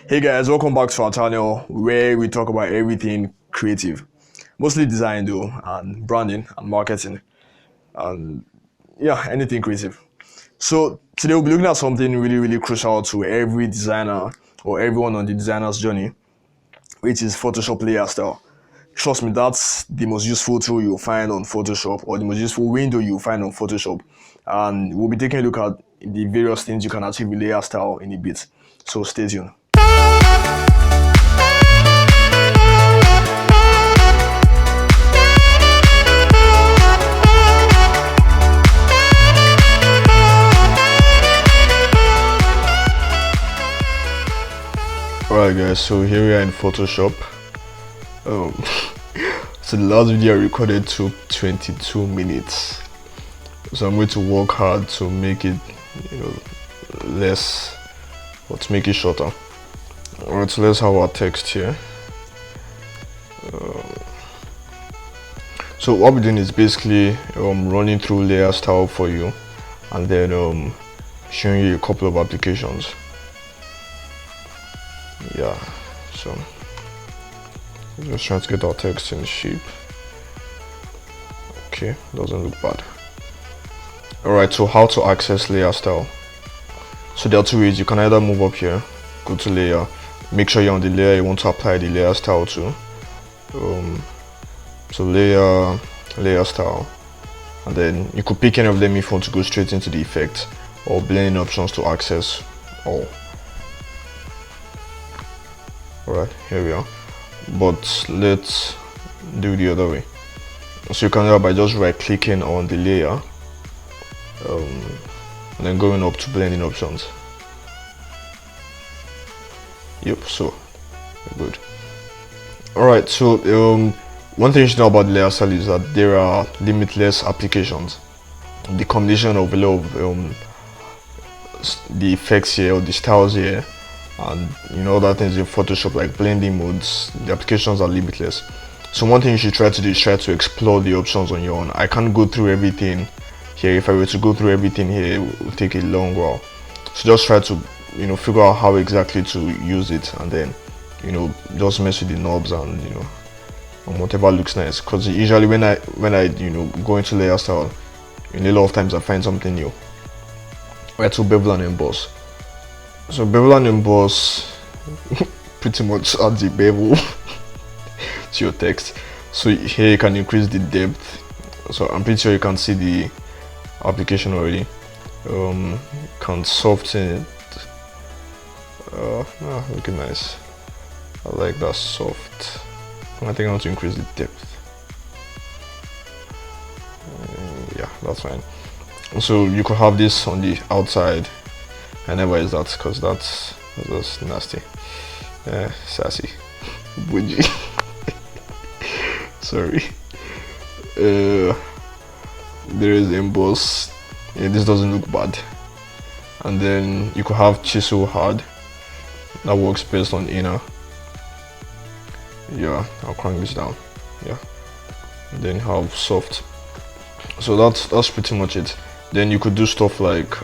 Hey guys, welcome back to our channel where we talk about everything creative, mostly design though, and branding and marketing, and yeah, anything creative. So today we'll be looking at something really crucial to every designer or everyone on the designer's journey, which is Photoshop layer style. Trust me, that's the most useful tool you'll find on Photoshop, or the most useful window you'll find on Photoshop. And we'll be taking a look at the various things you can achieve with layer style in a bit. So stay tuned. Alright guys, so here we are in Photoshop. Um, so the last video I recorded took 22 minutes. So I'm going to work hard to make it, less, or to make it shorter. Alright, so let's have our text here. So what we're doing is basically running through layer style for you, and then showing you a couple of applications. Yeah, so just trying to get our text in shape. Okay, doesn't look bad. Alright, so how to access layer style. So there are two ways. You can either move up here, go to layer, make sure you're on the layer you want to apply the layer style to. So layer style, and then you could pick any of them if you want to go straight into the effect, or blending options to access all. Alright, here we are, but let's do the other way. So you can do that by just right clicking on the layer, and then going up to blending options. Yep, so good. Alright, so one thing you should know about the layer style is that there are limitless applications. The combination of a lot of the effects here, or the styles here, and other things in Photoshop like blending modes, the applications are limitless. So one thing you should try to do is try to explore the options on your own. I can't go through everything here. If I were to go through everything here, it would take a long while. So just try to figure out how exactly to use it, and then just mess with the knobs and whatever looks nice. Because usually when I go into layer style, a lot of times I find something new. Right, so bevel and emboss. So bevel and emboss pretty much adds a bevel to your text. So here you can increase the depth. So I'm pretty sure you can see the application already. Can soften it. Looking nice. I like that soft. I think I want to increase the depth. Yeah, that's fine. So you could have this on the outside. I never use that because that's nasty. Sassy. Bougie. Sorry. There is emboss. Yeah, this doesn't look bad. And then you could have chisel hard. That works based on inner. Yeah, I'll crank this down. Yeah. And then have soft. So that's pretty much it. Then you could do stuff like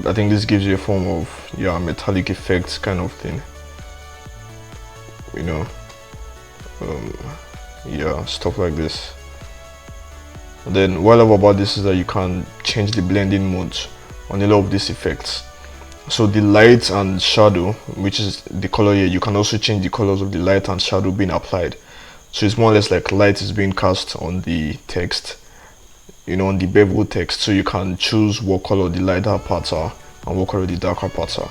I think this gives you a form of metallic effects kind of thing. Stuff like this. And then what I love about this is that you can change the blending modes on a lot of these effects. So the light and shadow, which is the color here, you can also change the colors of the light and shadow being applied. So it's more or less like light is being cast on the text, on the bevel text. So you can choose what color the lighter parts are and what color the darker parts are.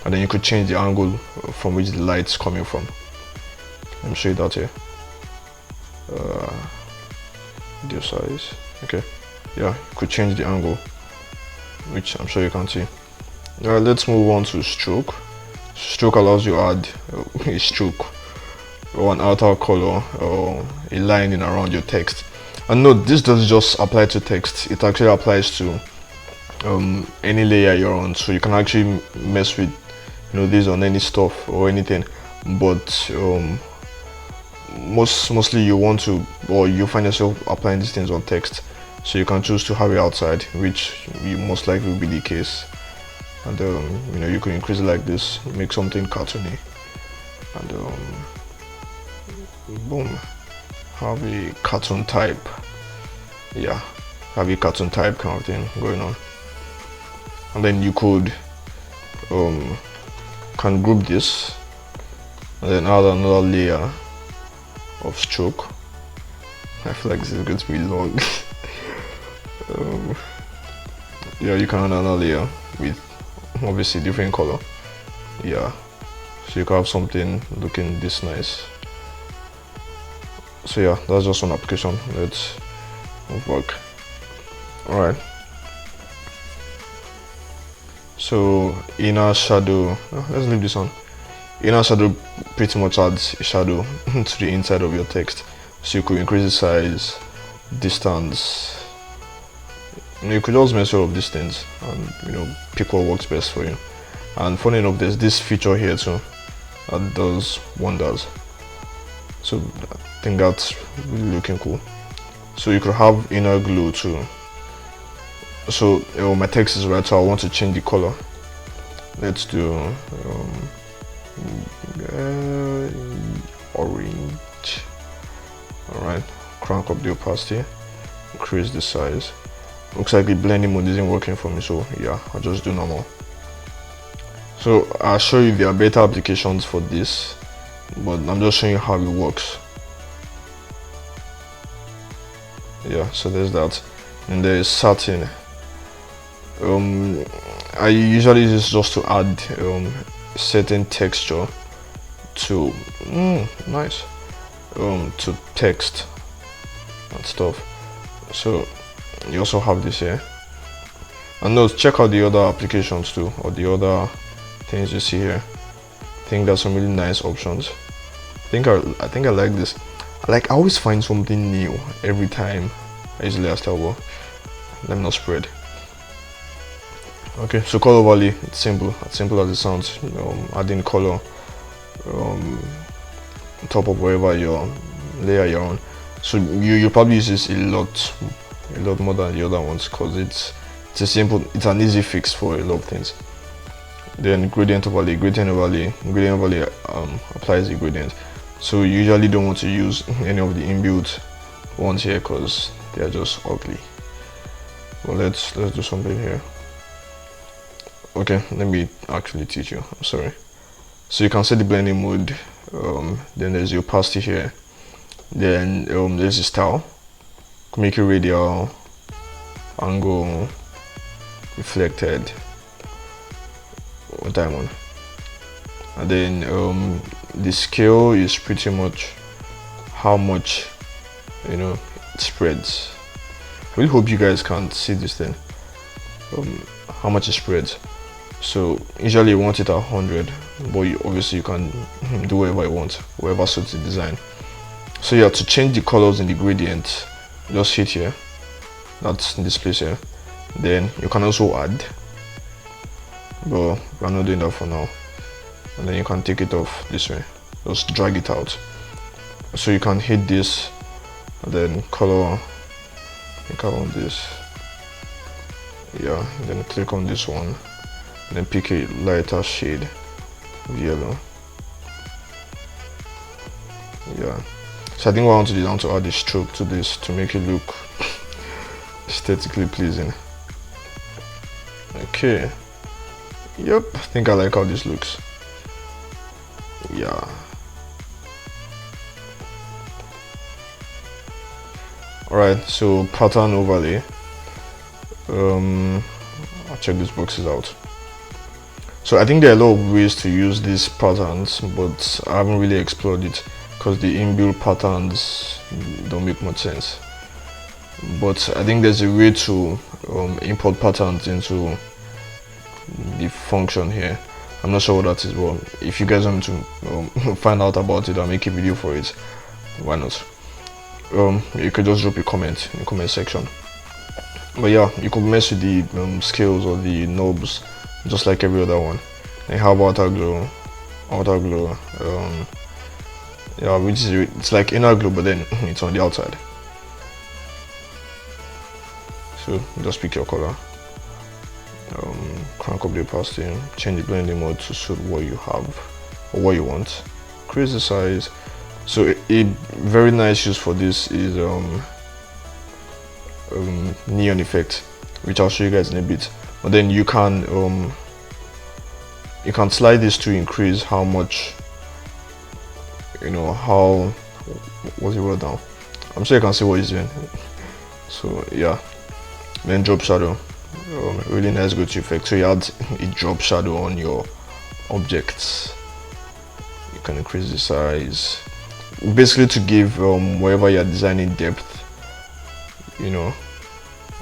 And then you could change the angle from which the light's coming from. Let me show you that here. Video size. Okay. Yeah, you could change the angle, which I'm sure you can see. Alright, let's move on to stroke. Stroke allows you to add a stroke or an outer color or a line in around your text. And note, this doesn't just apply to text, it actually applies to any layer you're on. So you can actually mess with this on any stuff or anything, but mostly you want to, or you find yourself applying these things on text. So you can choose to have it outside, which you most likely will be the case. and you know, you could increase it like this, make something cartoony, and boom, have a cartoon type. Yeah, have a cartoon type kind of thing going on. And then you could can group this and then add another layer of stroke. I feel like this is going to be long. Yeah, you can add another layer with obviously different color. Yeah, so you can have something looking this nice. So yeah, that's just one application. Let's work. All right, so inner shadow, let's leave this on. Inner shadow pretty much adds a shadow to the inside of your text, so you could increase the size, distance. You know, you could just measure up these things and, you know, pick what works best for you. And funny enough, there's this feature here too that does wonders. So I think that's really looking cool. So you could have inner glow too. So my text is red, so I want to change the color. Let's do orange. All right, crank up the opacity, increase the size. Looks like the blending mode isn't working for me, so yeah, I'll just do normal. So I'll show you there are better applications for this, but I'm just showing you how it works. Yeah, so there's that, and there is satin. I usually use this just to add certain texture to nice to text and stuff. So you also have this here, and no, check out the other applications too, or the other things you see here. I think there's some really nice options. I think I like this. I always find something new every time I usually start work. Let me not spread. Okay, so color overlay, it's simple as it sounds. Adding color on top of wherever your layer you're on. So you probably use this a lot more than the other ones, because it's an easy fix for a lot of things. Then gradient overlay applies the gradient. So you usually don't want to use any of the inbuilt ones here because they are just ugly. Well, let's do something here. Okay, let me actually teach you. I'm sorry. So you can set the blending mode. Then there's your opacity here. Then there's the style. Make it radial, angle, reflected, or diamond. And then the scale is pretty much how much it spreads. I really hope you guys can see this thing. How much it spreads. So usually you want it at 100, but obviously you can do whatever you want, whatever suits the design. So yeah, to change the colors in the gradient, just hit here. That's in this place here. Then you can also add, but we're not doing that for now. And then you can take it off this way. Just drag it out. So you can hit this, and then color. I think I want this. Yeah. Then click on this one. And then pick a lighter shade of yellow. Yeah. So I think what I want to do is I want to add a stroke to this to make it look aesthetically pleasing. Okay. Yep, I think I like how this looks. Yeah. Alright, so pattern overlay. I'll check these boxes out. So I think there are a lot of ways to use these patterns, but I haven't really explored it because the inbuilt patterns don't make much sense. But I think there's a way to import patterns into the function here. I'm not sure what that is, but if you guys want to find out about it, I'll make a video for it. Why not? You could just drop a comment in the comment section. But yeah, you could mess with the scales or the knobs just like every other one. And how about outer glow? Yeah, which is it's like inner glow, but then it's on the outside. So just pick your color. crank up the opacity, change the blending mode to suit what you have or what you want, increase the size. So a very nice use for this is neon effect, which I'll show you guys in a bit. But then you can slide this to increase how much, how, what's it wrote down, I'm sure you can see what he's doing. So yeah, then drop shadow, really nice go-to effect. So you add a drop shadow on your objects, you can increase the size, basically to give wherever you're designing depth,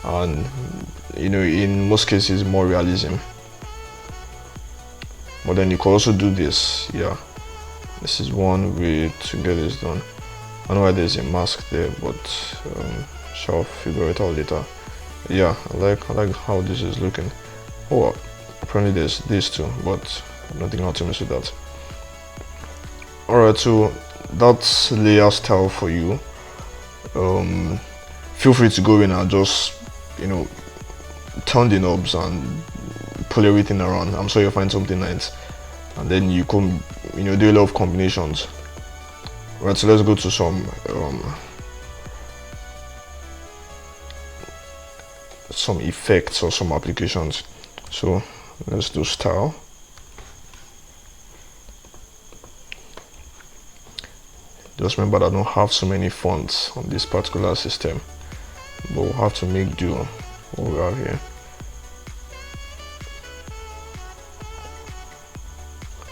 and in most cases more realism. But then you can also do this. Yeah, this is one way to get this done. I know why there's a mask there, but shall figure it out later. Yeah, I like how this is looking. Oh, apparently there's this too, but I don't think I'll mess with that. Alright, so that's layer style for you. Feel free to go in and just turn the knobs and pull everything around. I'm sure you'll find something nice, and then you can do a lot of combinations. Right, so let's go to some effects or some applications. So let's do style. Just remember that I don't have so many fonts on this particular system, but we'll have to make do what we have here.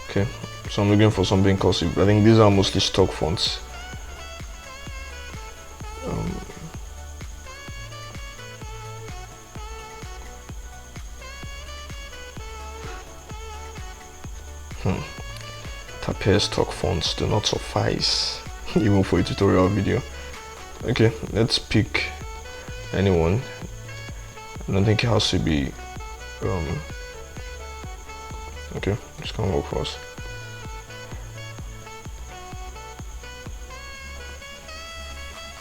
Okay, so I'm looking for something cursive. I think these are mostly stock fonts. Tapir stock fonts do not suffice even for a tutorial video. Okay, let's pick anyone. I don't think it has to be okay, this can work for us.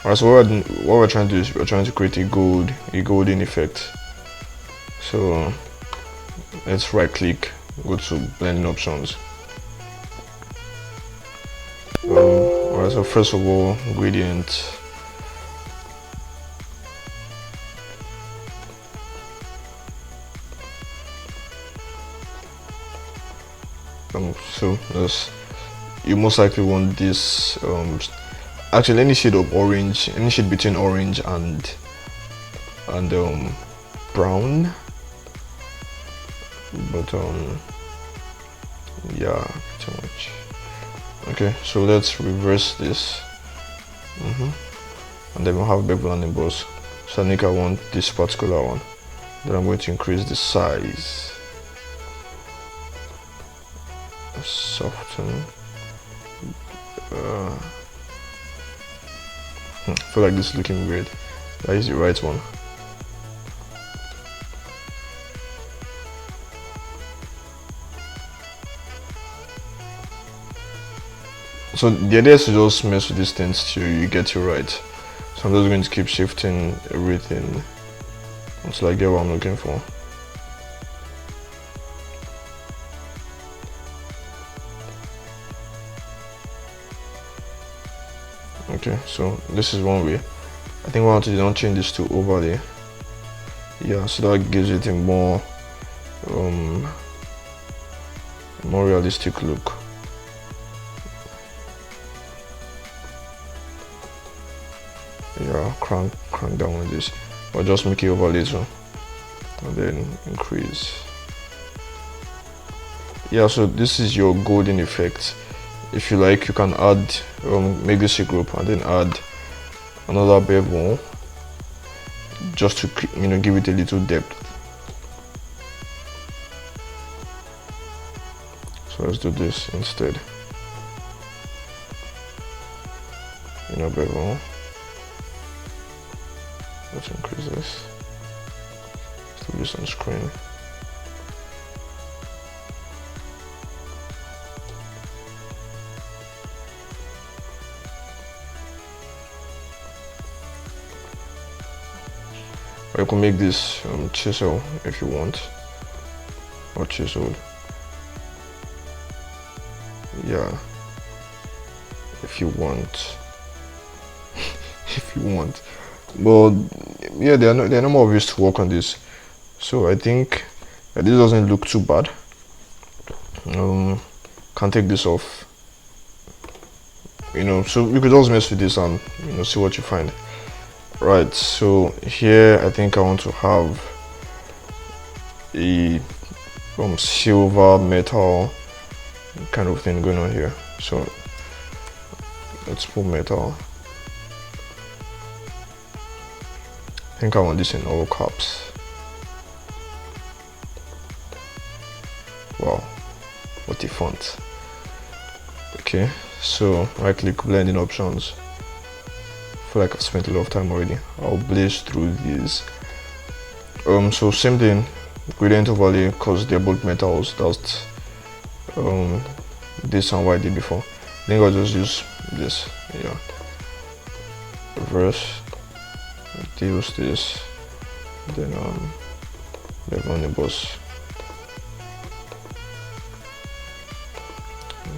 Alright, so what we're trying to do is we're trying to create a golden effect. So let's right click, go to blending options. Alright, so first of all, gradient. So you most likely want this actually any shade of orange, any shade between orange and brown, but yeah, too much. Okay, so let's reverse this, and then we'll have bevel and emboss. So I think I want this particular one. Then I'm going to increase the size, soften. I feel like this is looking weird. That is the right one. So the idea is to just mess with these things till you get it right. So I'm just going to keep shifting everything until I get what I'm looking for. Okay, so this is one way. I think we want to don't change this to overlay. Yeah, so that gives it a more realistic look. Yeah, crank down with this, or just make it overlay too, and then increase. Yeah, so this is your golden effect. If you like, you can add make this a group and then add another bevel just to give it a little depth. So let's do this instead. Bevel. Let's increase this. Let's do this on screen. Or you can make this chisel if you want. or chiseled. Yeah, if you want. If you want, but yeah, there are no more ways to work on this, so I think that this doesn't look too bad. Can take this off, so you could just mess with this and see what you find. Right, so here I think I want to have a silver metal kind of thing going on here, so let's put metal. I think I want this in all caps. Wow, what a font. Okay, so right click, blending options. I feel like I've spent a lot of time already. I'll blaze through these. So same thing, gradient overlay, because they're both metals. That's this and what I did before. I think I'll just use this. Yeah, reverse, use this, then level on the bus.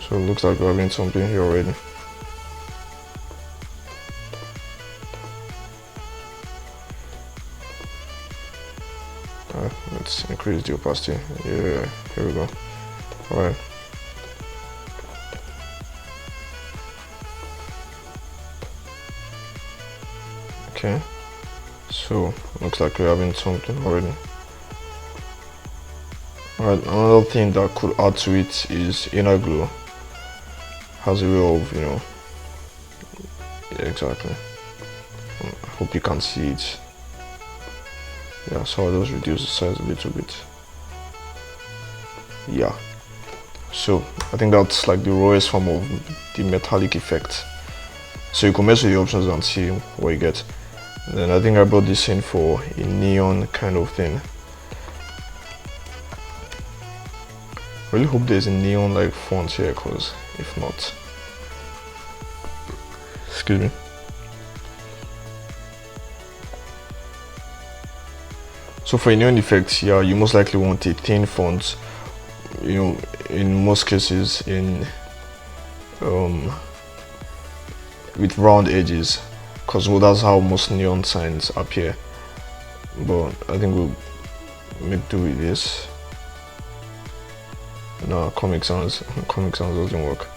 So it looks like we're having something here already. Let's increase the opacity. Yeah, here we go. Alright. Okay, so looks like we're having something already. Alright, another thing that could add to it is inner glow. Has a way of, yeah, exactly. I hope you can see it. Yeah, so I'll just reduce the size a little bit. Yeah, so I think that's like the rawest form of the metallic effect. So you can mess with the options and see what you get. Then I think I brought this in for a neon kind of thing. Really hope there's a neon like font here, because if not, excuse me. So for a neon effect, yeah, you most likely want a thin font. In most cases, with round edges, because that's how most neon signs appear. But I think we'll make do with this. No, Comic Sans doesn't work.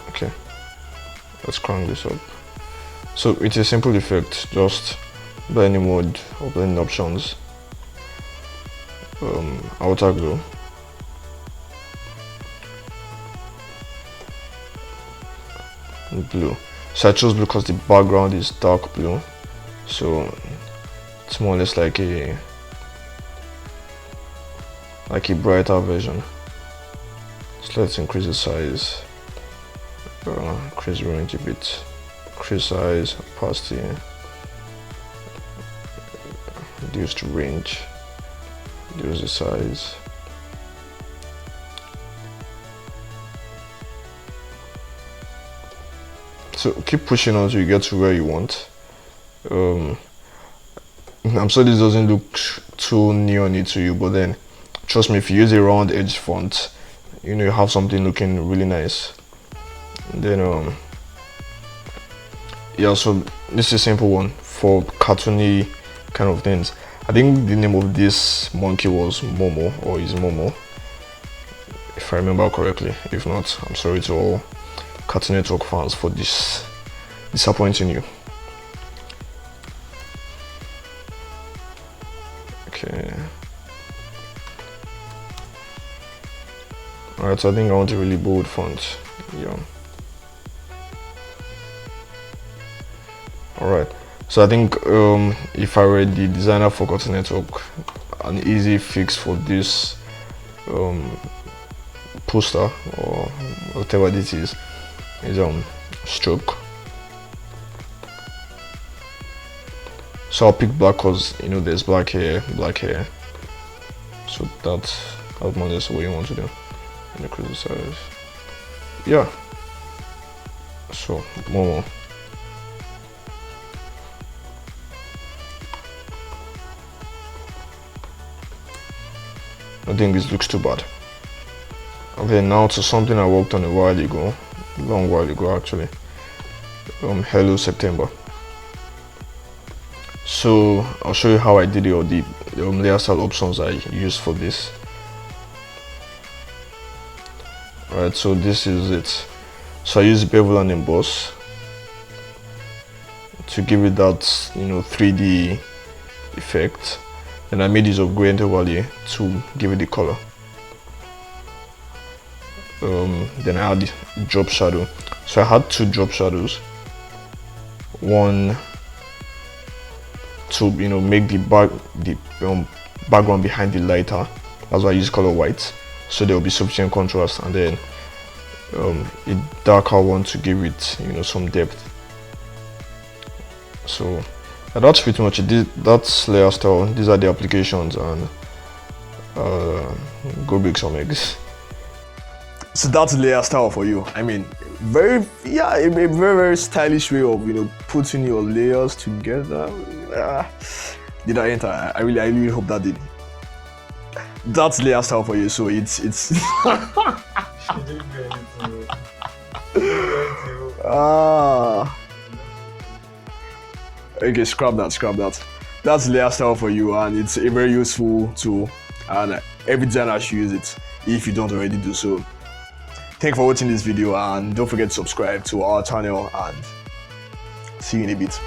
Okay, let's crank this up. So it's a simple effect, just blending mode or blending options, outer glow, blue. So I chose blue because the background is dark blue, so it's more or less like a brighter version. So let's increase the size, increase the range a bit, increase size, opacity, reduce the range, reduce the size. So keep pushing until you get to where you want. I'm sorry this doesn't look too neon-y to you, but then trust me, if you use a round edge font, you have something looking really nice. And then yeah, so this is a simple one for cartoony kind of things. I think the name of this monkey was Momo, or is Momo, if I remember correctly. If not, I'm sorry to all Cartoon Network fans for this disappointing you. Okay. Alright, so I think I want a really bold font. Yeah. Alright, so I think if I were the designer for Cartoon Network, an easy fix for this poster or whatever this is stroke. So I'll pick black because there's black hair, so that's more or less what you want to do. Increase the size. Yeah. So more. I think this looks too bad. Okay, now to something I worked on a while ago, a long while ago actually. Hello September. So I'll show you how I did it, or the layer style options I used for this. Right, so this is it. So I use bevel and emboss to give it that 3D effect. And I made use of gradient overlay to give it the color. Then I had drop shadow. So I had 2 drop shadows. One to make the background behind the lighter. That's why I use color white, so there will be sufficient contrast, and then a darker one to give it some depth. So that's pretty much it. That's layer style. These are the applications, and go bake some eggs. So that's layer style for you. I mean, a very very stylish way of putting your layers together. Did I enter? I really hope that did. That's layer style for you. So it's okay, scrap that. That's layer style for you, and it's a very useful tool, and every designer should use it if you don't already do so. Thank you for watching this video, and don't forget to subscribe to our channel, and see you in a bit.